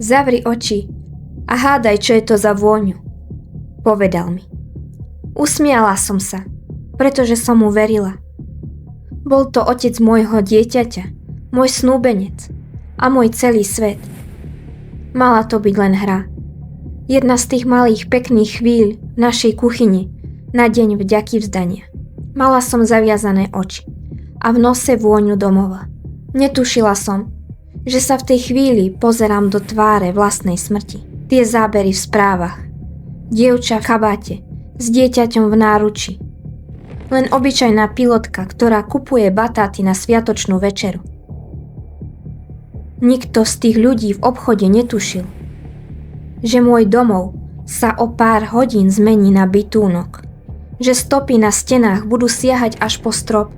Zavri oči a hádaj, čo je to za vôňu, povedal mi. Usmiala som sa, pretože som mu verila. Bol to otec môjho dieťaťa, môj snúbenec a môj celý svet. Mala to byť len hra. Jedna z tých malých pekných chvíľ v našej kuchyni na deň vďaky vzdania. Mala som zaviazané oči a v nose vôňu domova. Netušila som, že sa v tej chvíli pozerám do tváre vlastnej smrti. Tie zábery v správach. Dievča v kabáte s dieťaťom v náruči. Len obyčajná pilotka, ktorá kupuje batáty na sviatočnú večeru. Nikto z tých ľudí v obchode netušil, že môj domov sa o pár hodín zmení na bytúnok, že stopy na stenách budú siahať až po strop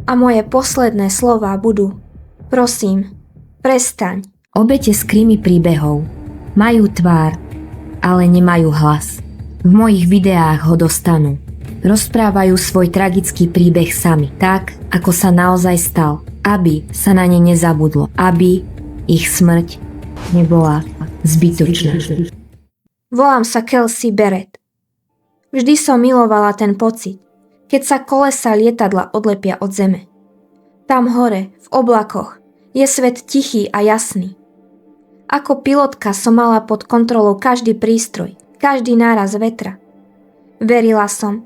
a moje posledné slová budú: prosím, prestaň. Obete z krimi príbehov majú tvár, ale nemajú hlas. V mojich videách ho dostanú. Rozprávajú svoj tragický príbeh sami, tak, ako sa naozaj stal, aby sa na ne nezabudlo, aby ich smrť nebola zbytočná. Volám sa Kelsey Barrett. Vždy som milovala ten pocit, keď sa kolesa lietadla odlepia od zeme. Tam hore, v oblakoch, je svet tichý a jasný. Ako pilotka som mala pod kontrolou každý prístroj, každý náraz vetra. Verila som,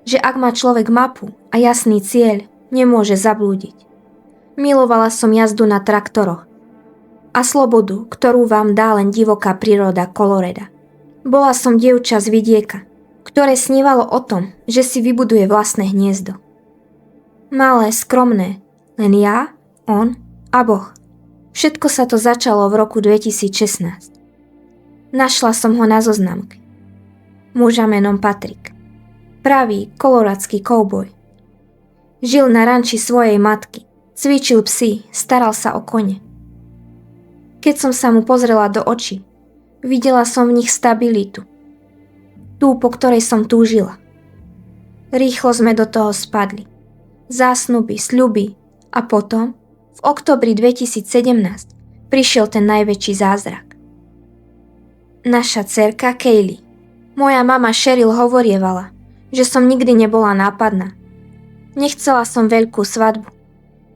že ak má človek mapu a jasný cieľ, nemôže zablúdiť. Milovala som jazdu na traktoroch a slobodu, ktorú vám dá len divoká príroda Colorada. Bola som dievča z vidieka, ktoré snívalo o tom, že si vybuduje vlastné hniezdo. Malé, skromné, len ja, on a Boh. Všetko sa to začalo v roku 2016. Našla som ho na zoznamke. Muža menom Patrick. Pravý koloradský kouboj. Žil na ranči svojej matky, cvičil psy, staral sa o kone. Keď som sa mu pozrela do očí, videla som v nich stabilitu. Tú, po ktorej som túžila. Rýchlo sme do toho spadli. Zásnuby, sľuby a potom v októbri 2017 prišiel ten najväčší zázrak. Naša dcerka Kaylee. Moja mama Cheryl hovorievala, že som nikdy nebola nápadná. Nechcela som veľkú svadbu.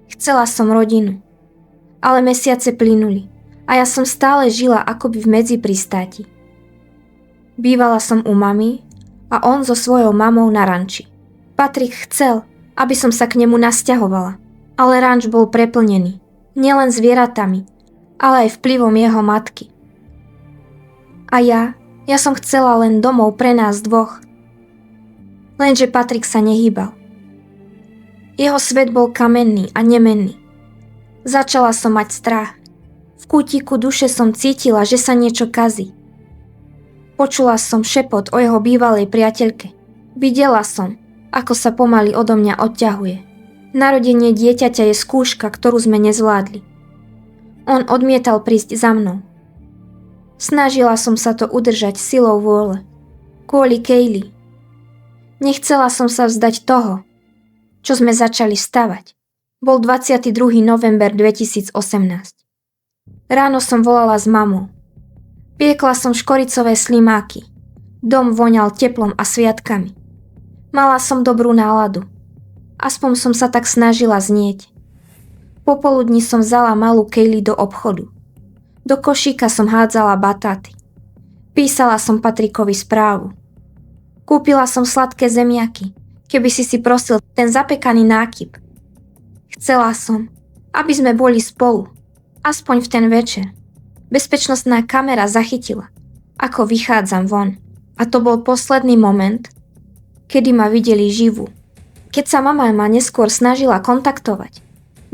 Chcela som rodinu. Ale mesiace plynuli a ja som stále žila akoby v medzipristáti. Bývala som u mami a on so svojou mamou na ranči. Patrick chcel, aby som sa k nemu nasťahovala. Ale ranč bol preplnený, nielen zvieratami, ale aj vplyvom jeho matky. A ja som chcela len domov pre nás dvoch. Lenže Patrick sa nehýbal. Jeho svet bol kamenný a nemenný. Začala som mať strach. V kútiku duše som cítila, že sa niečo kazí. Počula som šepot o jeho bývalej priateľke. Videla som, ako sa pomaly odo mňa odťahuje. Narodenie dieťaťa je skúška, ktorú sme nezvládli. On odmietal prísť za mnou. Snažila som sa to udržať silou vôle. Kvôli Kaylee. Nechcela som sa vzdať toho, čo sme začali stavať. Bol 22. november 2018. Ráno som volala s mamou. Piekla som škoricové slimáky. Dom voňal teplom a sviatkami. Mala som dobrú náladu. Aspoň som sa tak snažila znieť. Popoludní som vzala malú Kaylee do obchodu. Do košíka som hádzala batáty. Písala som Patrickovi správu. Kúpila som sladké zemiaky, keby si prosil ten zapekaný nákyp. Chcela som, aby sme boli spolu, aspoň v ten večer. Bezpečnostná kamera zachytila, ako vychádzam von. A to bol posledný moment, kedy ma videli živú. Keď sa mama ma neskôr snažila kontaktovať,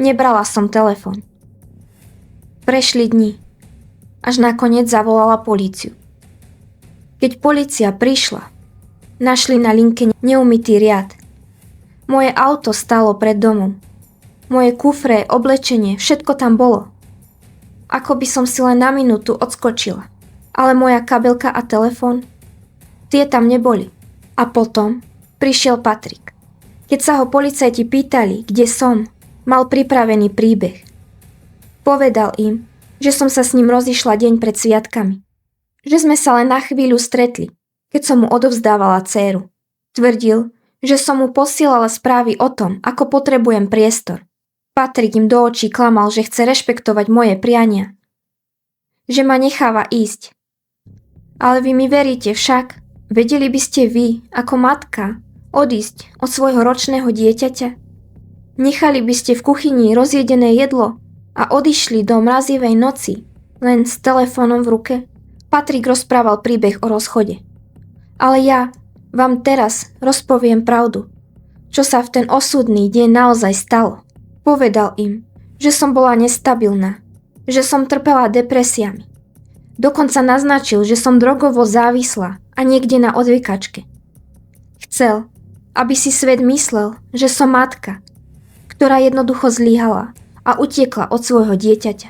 nebrala som telefón. Prešli dni, až nakoniec zavolala políciu. Keď polícia prišla, našli na linke neumytý riad. Moje auto stálo pred domom. Moje kufre, oblečenie, všetko tam bolo. Ako by som si len na minútu odskočila. Ale moja kabelka a telefón, tie tam neboli. A potom prišiel Patrick. Keď sa ho policajti pýtali, kde som, mal pripravený príbeh. Povedal im, že som sa s ním rozišla deň pred sviatkami. Že sme sa len na chvíľu stretli, keď som mu odovzdávala dcéru. Tvrdil, že som mu posielala správy o tom, ako potrebujem priestor. Patrik im do očí klamal, že chce rešpektovať moje priania. Že ma necháva ísť. Ale vy mi veríte však? Vedeli by ste vy, ako matka, odísť od svojho ročného dieťaťa? Nechali by ste v kuchyni rozjedené jedlo a odišli do mrazivej noci, len s telefónom v ruke? Patrik rozprával príbeh o rozchode. Ale ja vám teraz rozpoviem pravdu, čo sa v ten osudný deň naozaj stalo. Povedal im, že som bola nestabilná, že som trpela depresiami. Dokonca naznačil, že som drogovo závislá a niekde na odvykačke. Chcel, aby si svet myslel, že som matka, ktorá jednoducho zlyhala a utiekla od svojho dieťaťa.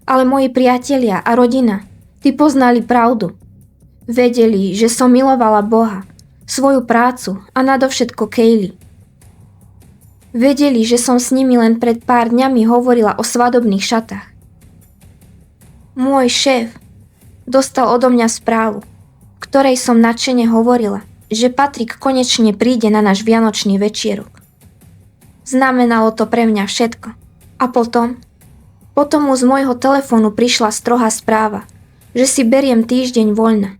Ale moji priatelia a rodina, tí poznali pravdu. Vedeli, že som milovala Boha, svoju prácu a nadovšetko Kaylee. Vedeli, že som s nimi len pred pár dňami hovorila o svadobných šatách. Môj šéf dostal odo mňa správu, v ktorej som nadšene hovorila, že Patrik konečne príde na náš vianočný večierok. Znamenalo to pre mňa všetko. A potom mu z môjho telefónu prišla strohá správa, že si beriem týždeň voľna.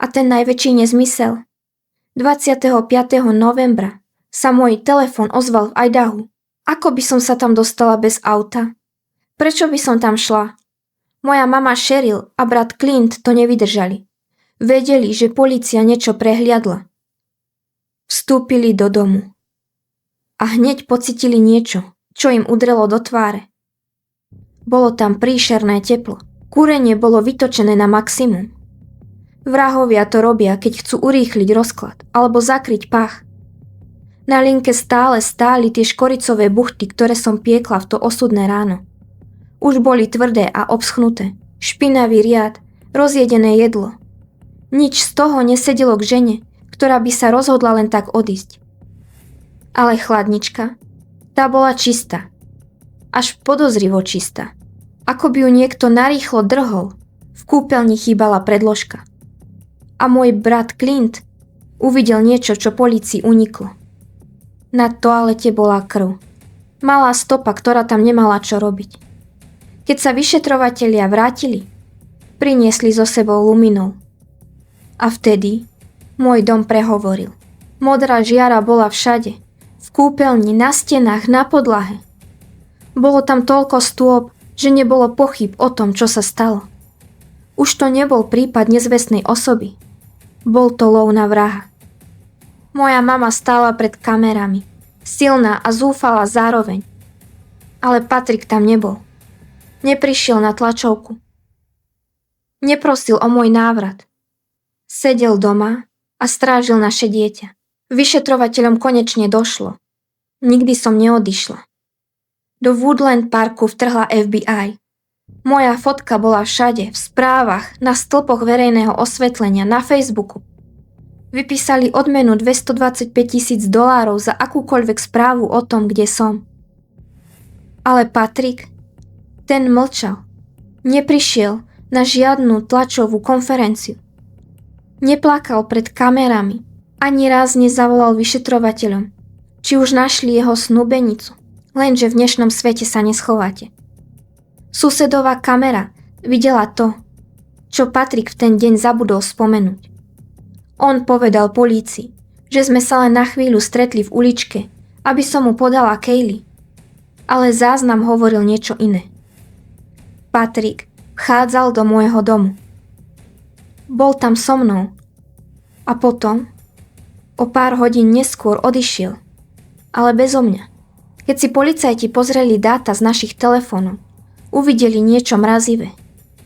A ten najväčší nezmysel. 25. novembra sa môj telefón ozval v Idahu. Ako by som sa tam dostala bez auta? Prečo by som tam šla? Moja mama Cheryl a brat Clint to nevydržali. Vedeli, že polícia niečo prehliadla. Vstúpili do domu. A hneď pocitili niečo, čo im udrelo do tváre. Bolo tam príšerné teplo. Kúrenie bolo vytočené na maximum. Vrahovia to robia, keď chcú urýchliť rozklad alebo zakryť pach. Na linke stále stáli tie škoricové buchty, ktoré som piekla v to osudné ráno. Už boli tvrdé a obschnuté. Špinavý riad, rozjedené jedlo. Nič z toho nesedelo k žene, ktorá by sa rozhodla len tak odísť. Ale chladnička, tá bola čistá. Až podozrivo čistá. Ako by ju niekto narýchlo drhol. V kúpeľni chýbala predložka. A môj brat Clint uvidel niečo, čo polícii uniklo. Na toalete bola krv. Malá stopa, ktorá tam nemala čo robiť. Keď sa vyšetrovatelia vrátili, priniesli so sebou luminol. A vtedy môj dom prehovoril. Modrá žiara bola všade. V kúpeľni, na stenách, na podlahe. Bolo tam toľko stôp, že nebolo pochyb o tom, čo sa stalo. Už to nebol prípad nezvestnej osoby. Bol to lov na vraha. Moja mama stála pred kamerami. Silná a zúfala zároveň. Ale Patrik tam nebol. Neprišiel na tlačovku. Neprosil o môj návrat. Sedel doma a strážil naše dieťa. Vyšetrovateľom konečne došlo. Nikdy som neodišla. Do Woodland Parku vtrhla FBI. Moja fotka bola všade, v správach, na stĺpoch verejného osvetlenia, na Facebooku. Vypísali odmenu $225,000 za akúkoľvek správu o tom, kde som. Ale Patrik, ten mlčal. Neprišiel na žiadnu tlačovú konferenciu. Neplakal pred kamerami. Ani raz nezavolal vyšetrovateľom, či už našli jeho snúbenicu. Lenže v dnešnom svete sa neschováte. Susedová kamera videla to, čo Patrik v ten deň zabudol spomenúť. On povedal polícii, že sme sa len na chvíľu stretli v uličke, aby som mu podala Kaylee. Ale záznam hovoril niečo iné. Patrik vchádzal do môjho domu. Bol tam so mnou. A potom, o pár hodín neskôr odišiel. Ale bezo mňa. Keď si policajti pozreli dáta z našich telefónov, uvideli niečo mrazivé.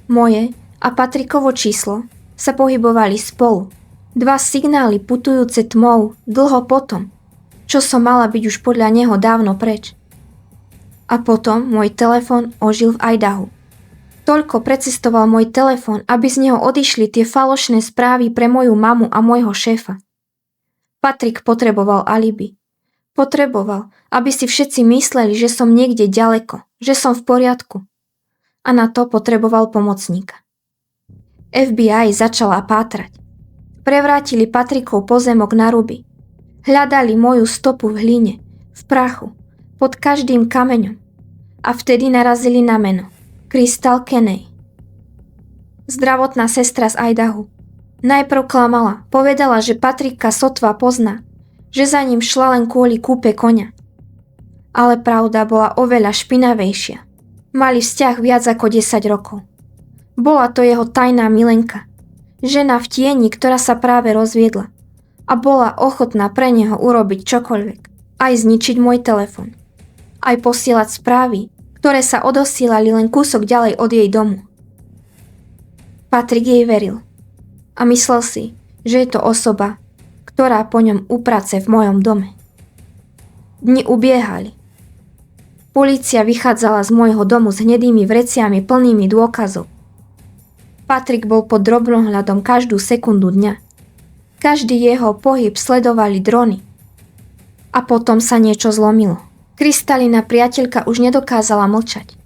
Moje a Patrikovo číslo sa pohybovali spolu. 2 signály putujúce tmou dlho potom, čo som mala byť už podľa neho dávno preč. A potom môj telefón ožil v Idahu. Toľko precestoval môj telefón, aby z neho odišli tie falošné správy pre moju mamu a môjho šéfa. Patrik potreboval alibi. Potreboval, aby si všetci mysleli, že som niekde ďaleko, že som v poriadku. A na to potreboval pomocníka. FBI začala pátrať. Prevrátili Patrikov pozemok na ruby. Hľadali moju stopu v hline, v prachu, pod každým kameňom. A vtedy narazili na meno. Crystal Kenney. Zdravotná sestra z Idahu. Najprv klamala, povedala, že Patrika sotva pozná, že za ním šla len kvôli kúpe koňa. Ale pravda bola oveľa špinavejšia. Mali vzťah viac ako 10 rokov. Bola to jeho tajná milenka. Žena v tieni, ktorá sa práve rozviedla. A bola ochotná pre neho urobiť čokoľvek. Aj zničiť môj telefon. Aj posielať správy, ktoré sa odosielali len kúsok ďalej od jej domu. Patrik jej veril. A myslel si, že je to osoba, ktorá po ňom uprace v mojom dome. Dni ubiehali. Polícia vychádzala z môjho domu s hnedými vreciami plnými dôkazov. Patrik bol pod drobnohľadom každú sekundu dňa. Každý jeho pohyb sledovali drony. A potom sa niečo zlomilo. Kristalina priateľka už nedokázala mlčať.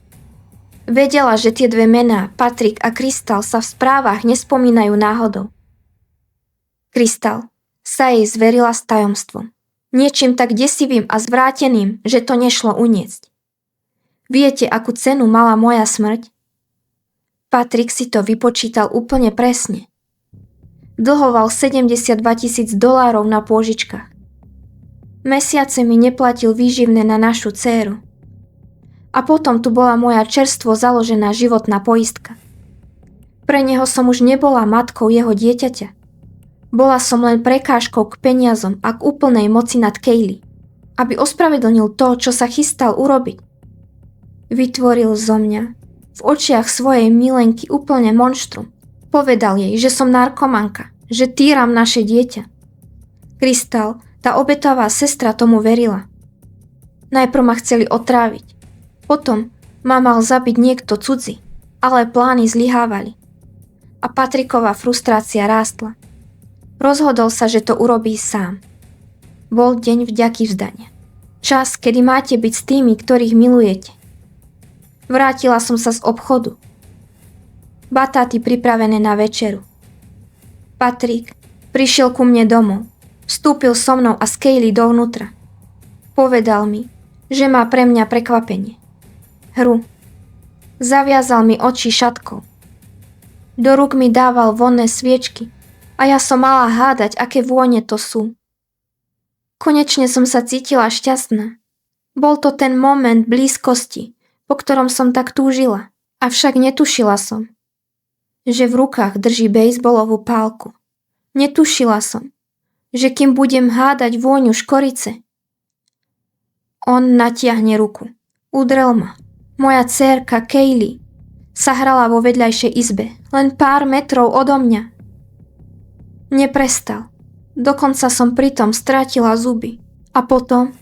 Vedela, že tie dve mená, Patrik a Krystal, sa v správach nespomínajú náhodou. Krystal sa jej zverila s tajomstvom. Niečím tak desivým a zvráteným, že to nešlo uniecť. Viete, akú cenu mala moja smrť? Patrik si to vypočítal úplne presne. Dlhoval $72,000 na pôžičkách. Mesiace mi neplatil výživné na našu dcéru. A potom tu bola moja čerstvo založená životná poistka. Pre neho som už nebola matkou jeho dieťaťa. Bola som len prekážkou k peniazom a k úplnej moci nad Kaylee, aby ospravedlnil to, čo sa chystal urobiť. Vytvoril zo mňa v očiach svojej milenky úplne monštrum. Povedal jej, že som narkomanka, že týram naše dieťa. Krystal, tá obetavá sestra, tomu verila. Najprv ma chceli otráviť. Potom ma mal zabiť niekto cudzí, ale plány zlyhávali. A Patriková frustrácia rástla. Rozhodol sa, že to urobí sám. Bol deň vďaky vzdania. Čas, kedy máte byť s tými, ktorých milujete. Vrátila som sa z obchodu. Batáty pripravené na večeru. Patrik prišiel ku mne domov. Vstúpil so mnou a s Kaylee dovnútra. Povedal mi, že má pre mňa prekvapenie. Hru. Zaviazal mi oči šatkou. Do rúk mi dával vonné sviečky a ja som mala hádať, aké vône to sú. Konečne som sa cítila šťastná. Bol to ten moment blízkosti, po ktorom som tak túžila, avšak netušila som, že v rukách drží bejzbolovú pálku. Netušila som, že kým budem hádať vôňu škorice, on natiahne ruku. Udrel ma. Moja dcérka Kaylee sa hrala vo vedľajšej izbe, len pár metrov odo mňa. Neprestal. Dokonca som pritom strátila zuby. A potom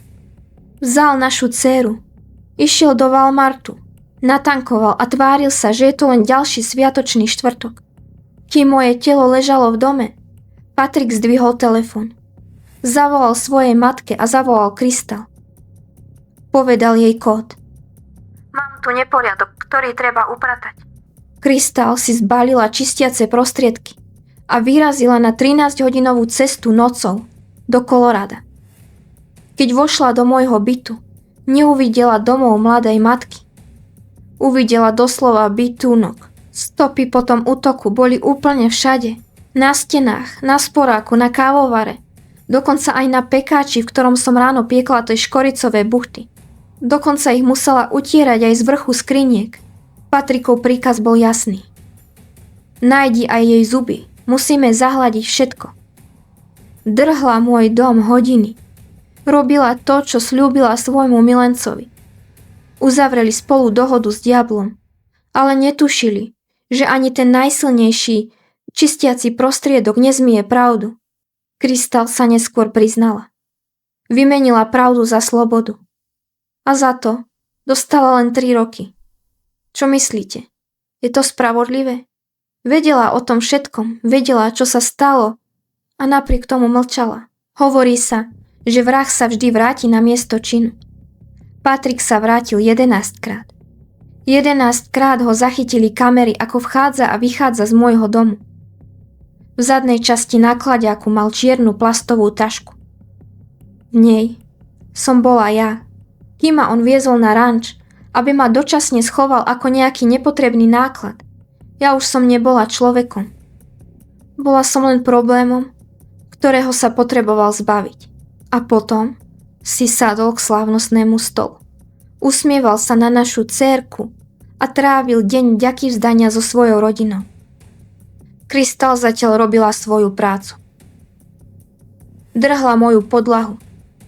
vzal našu dcéru. Išiel do Walmartu. Natankoval a tváril sa, že je to len ďalší sviatočný štvrtok. Kým moje telo ležalo v dome, Patrik zdvihol telefón. Zavolal svojej matke a zavolal Krystal. Povedal jej kód. Mám tu neporiadok, ktorý treba upratať. Krystal si zbalila čistiace prostriedky a vyrazila na 13-hodinovú cestu nocou do Kolorada. Keď vošla do môjho bytu, neuvidela domov mladej matky. Uvidela doslova bytúnok. Stopy po tom útoku boli úplne všade. Na stenách, na sporáku, na kávovare. Dokonca aj na pekáči, v ktorom som ráno piekla tej škoricové buchty. Dokonca ich musela utierať aj z vrchu skriniek. Patrikov príkaz bol jasný. Nájdi aj jej zuby. Musíme zahľadiť všetko. Drhla môj dom hodiny. Robila to, čo sľúbila svojmu milencovi. Uzavreli spolu dohodu s diablom. Ale netušili, že ani ten najsilnejší čistiaci prostriedok nezmije pravdu. Krystal sa neskôr priznala. Vymenila pravdu za slobodu. A za to dostala len 3 roky. Čo myslíte? Je to spravodlivé? Vedela o tom všetkom, vedela, čo sa stalo a napriek tomu mlčala. Hovorí sa, že vrah sa vždy vráti na miesto činu. Patrick sa vrátil 11 krát. 11 krát ho zachytili kamery, ako vchádza a vychádza z môjho domu. V zadnej časti nákladiaku mal čiernu plastovú tašku. V nej som bola ja, kým ma on viezol na ranč, aby ma dočasne schoval ako nejaký nepotrebný náklad. Ja už som nebola človekom. Bola som len problémom, ktorého sa potreboval zbaviť. A potom si sadol k slávnostnému stolu. Usmieval sa na našu dcérku a trávil deň vďaky vzdania so svojou rodinou. Krystal zatiaľ robila svoju prácu. Drhla moju podlahu,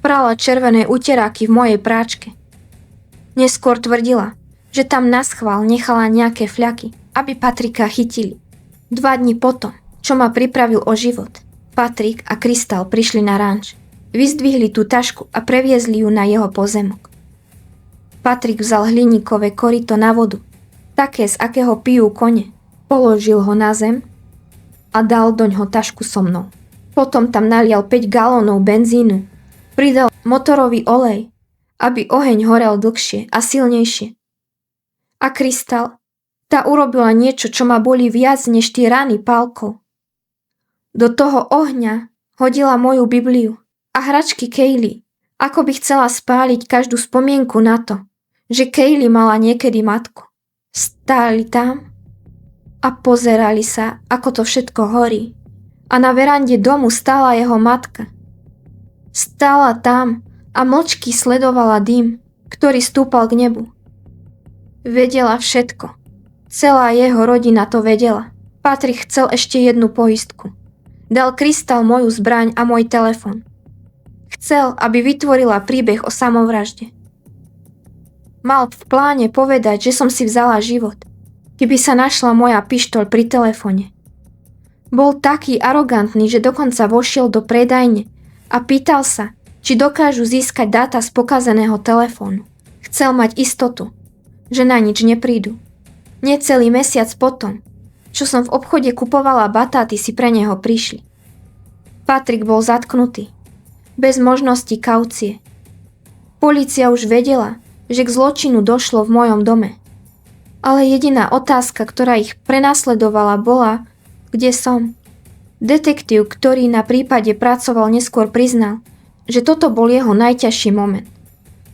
prala červené uteráky v mojej práčke. Neskôr tvrdila, že tam naschvál nechala nejaké fľaky, aby Patrika chytili. 2 dni potom, čo ma pripravil o život, Patrick a Krystal prišli na ranč, vyzdvihli tú tašku a previezli ju na jeho pozemok. Patrick vzal hliníkové koryto na vodu, také, z akého pijú kone, položil ho na zem a dal doňho tašku so mnou. Potom tam nalial 5 galónov benzínu, pridal motorový olej, aby oheň horel dlhšie a silnejšie. A Krystal, tá urobila niečo, čo ma boli viac než tie rany pálkou. Do toho ohňa hodila moju Bibliu a hračky Kaylee, ako by chcela spáliť každú spomienku na to, že Kaylee mala niekedy matku. Stáli tam a pozerali sa, ako to všetko horí. A na verande domu stála jeho matka. Stála tam a mlčky sledovala dym, ktorý stúpal k nebu. Vedela všetko. Celá jeho rodina to vedela. Patrick chcel ešte jednu poistku. Dal Krystal moju zbraň a môj telefon. Chcel, aby vytvorila príbeh o samovražde. Mal v pláne povedať, že som si vzala život, keby sa našla moja pištoľ pri telefóne. Bol taký arogantný, že dokonca vošiel do predajne a pýtal sa, či dokážu získať dáta z pokazeného telefónu. Chcel mať istotu, že na nič neprídu. Necelý mesiac potom, čo som v obchode kupovala batáty, si pre neho prišli. Patrick bol zatknutý, bez možnosti kaucie. Polícia už vedela, že k zločinu došlo v mojom dome. Ale jediná otázka, ktorá ich prenasledovala, bola, kde som. Detektív, ktorý na prípade pracoval, neskôr priznal, že toto bol jeho najťažší moment.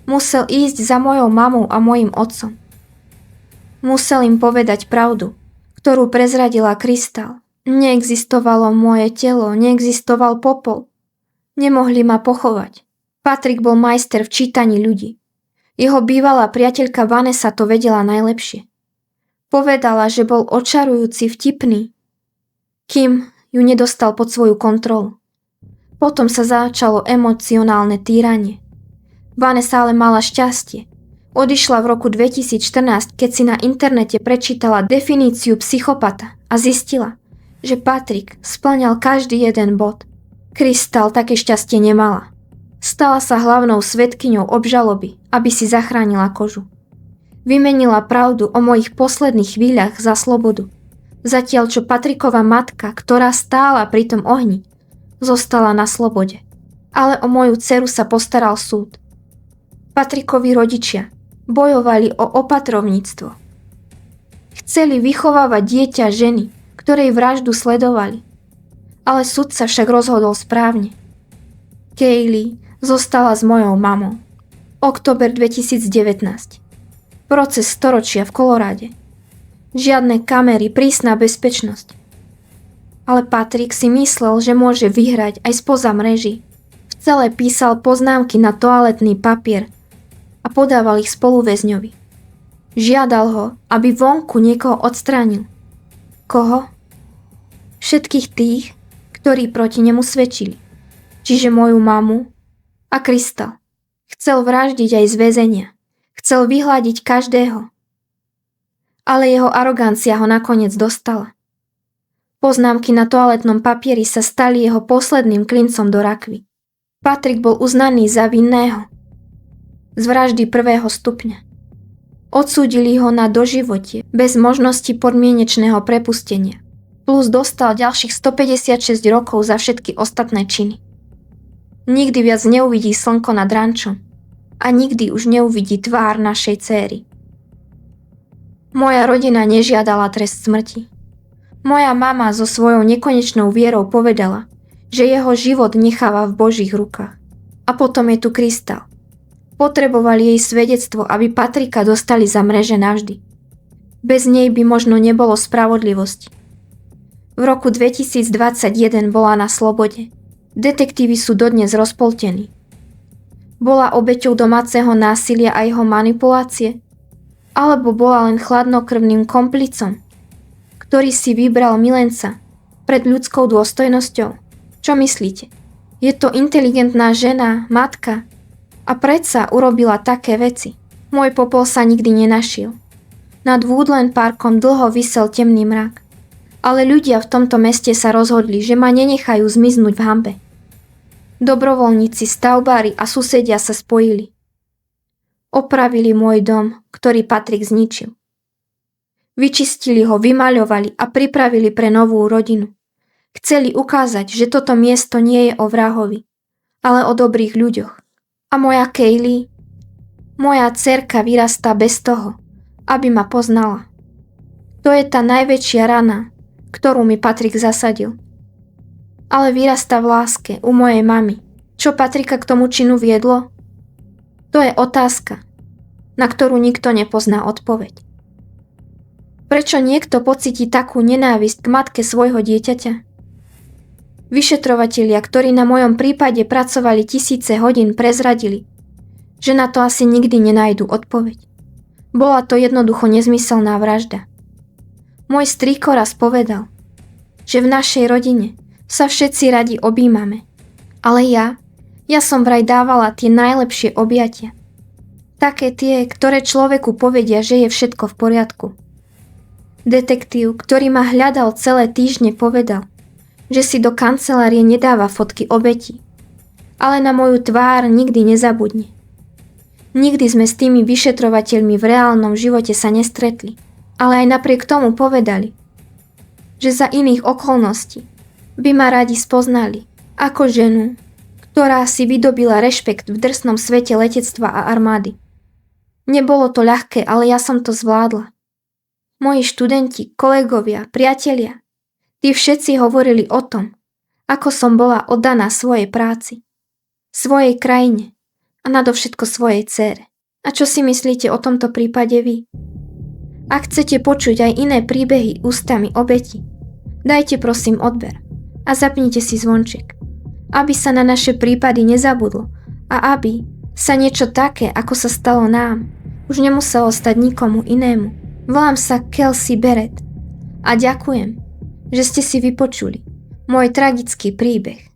Musel ísť za mojou mamou a mojim otcom. Musel im povedať pravdu, ktorú prezradila Krystal. Neexistovalo moje telo, neexistoval popol. Nemohli ma pochovať. Patrick bol majster v čítaní ľudí. Jeho bývalá priateľka Vanessa to vedela najlepšie. Povedala, že bol očarujúci, vtipný, kým ju nedostal pod svoju kontrolu. Potom sa začalo emocionálne týranie. Vanessa ale mala šťastie. Odišla v roku 2014, keď si na internete prečítala definíciu psychopata a zistila, že Patrick spĺňal každý jeden bod. Krystal také šťastie nemala. Stala sa hlavnou svedkyňou obžaloby, aby si zachránila kožu. Vymenila pravdu o mojich posledných chvíľach za slobodu. Zatiaľ čo Patrickova matka, ktorá stála pri tom ohni, zostala na slobode. Ale o moju dceru sa postaral súd. Patrickovi rodičia bojovali o opatrovníctvo. Chceli vychovávať dieťa ženy, ktorej vraždu sledovali. Ale sudca však rozhodol správne. Kaylee zostala s mojou mamou. Október 2019. Proces storočia v Koloráde. Žiadne kamery, prísna bezpečnosť. Ale Patrick si myslel, že môže vyhrať aj spoza mreží. V celé písal poznámky na toaletný papier a podával ich spoluväzňovi. Žiadal ho, aby vonku niekoho odstránil. Koho? Všetkých tých, ktorí proti nemu svedčili. Čiže moju mamu a Krystal. Chcel vraždiť aj z väzenia. Chcel vyhľadiť každého. Ale jeho arogancia ho nakoniec dostala. Poznámky na toaletnom papieri sa stali jeho posledným klincom do rakvy. Patrick bol uznaný za vinného z vraždy 1. stupňa. Odsúdili ho na doživotie bez možnosti podmienečného prepustenia. Plus dostal ďalších 156 rokov za všetky ostatné činy. Nikdy viac neuvidí slnko nad rančom a nikdy už neuvidí tvár našej céry. Moja rodina nežiadala trest smrti. Moja mama so svojou nekonečnou vierou povedala, že jeho život necháva v Božích rukách. A potom je tu Krystal. Potrebovali jej svedectvo, aby Patrika dostali za mreže navždy. Bez nej by možno nebolo spravodlivosti. V roku 2021 bola na slobode. Detektívy sú dodnes rozpoltení. Bola obeťou domáceho násilia a jeho manipulácie? Alebo bola len chladnokrvným komplicom, ktorý si vybral milenca pred ľudskou dôstojnosťou? Čo myslíte? Je to inteligentná žena, matka a predsa urobila také veci. Môj popol sa nikdy nenašiel. Nad Woodland Parkom dlho visel temný mrak. Ale ľudia v tomto meste sa rozhodli, že ma nenechajú zmiznúť v hanbe. Dobrovoľníci, stavbári a susedia sa spojili. Opravili môj dom, ktorý Patrik zničil. Vyčistili ho, vymaľovali a pripravili pre novú rodinu. Chceli ukázať, že toto miesto nie je o vrahovi, ale o dobrých ľuďoch. A moja Kaylee, moja dcerka vyrastá bez toho, aby ma poznala. To je tá najväčšia rana, ktorú mi Patrik zasadil. Ale vyrastá v láske u mojej mamy. Čo Patrika k tomu činu viedlo? To je otázka, na ktorú nikto nepozná odpoveď. Prečo niekto pocíti takú nenávisť k matke svojho dieťaťa? Vyšetrovatelia, ktorí na mojom prípade pracovali tisíce hodín, prezradili, že na to asi nikdy nenájdu odpoveď. Bola to jednoducho nezmyselná vražda. Môj strýko raz povedal, že v našej rodine sa všetci radi objímame. Ale ja som vraj dávala tie najlepšie objatia. Také tie, ktoré človeku povedia, že je všetko v poriadku. Detektív, ktorý ma hľadal celé týždne, povedal, že si do kancelárie nedáva fotky obetí. Ale na moju tvár nikdy nezabudne. Nikdy sme s tými vyšetrovateľmi v reálnom živote sa nestretli. Ale aj napriek tomu povedali, že za iných okolností by ma radi spoznali ako ženu, ktorá si vydobila rešpekt v drsnom svete letectva a armády. Nebolo to ľahké, ale ja som to zvládla. Moji študenti, kolegovia, priatelia, tí všetci hovorili o tom, ako som bola oddaná svojej práci, svojej krajine a nadovšetko svojej dcére. A čo si myslíte o tomto prípade vy? Ak chcete počuť aj iné príbehy ústami obeti, dajte prosím odber a zapnite si zvonček, aby sa na naše prípady nezabudlo a aby sa niečo také, ako sa stalo nám, už nemuselo stať nikomu inému. Volám sa Kelsey Barrett a ďakujem, že ste si vypočuli môj tragický príbeh.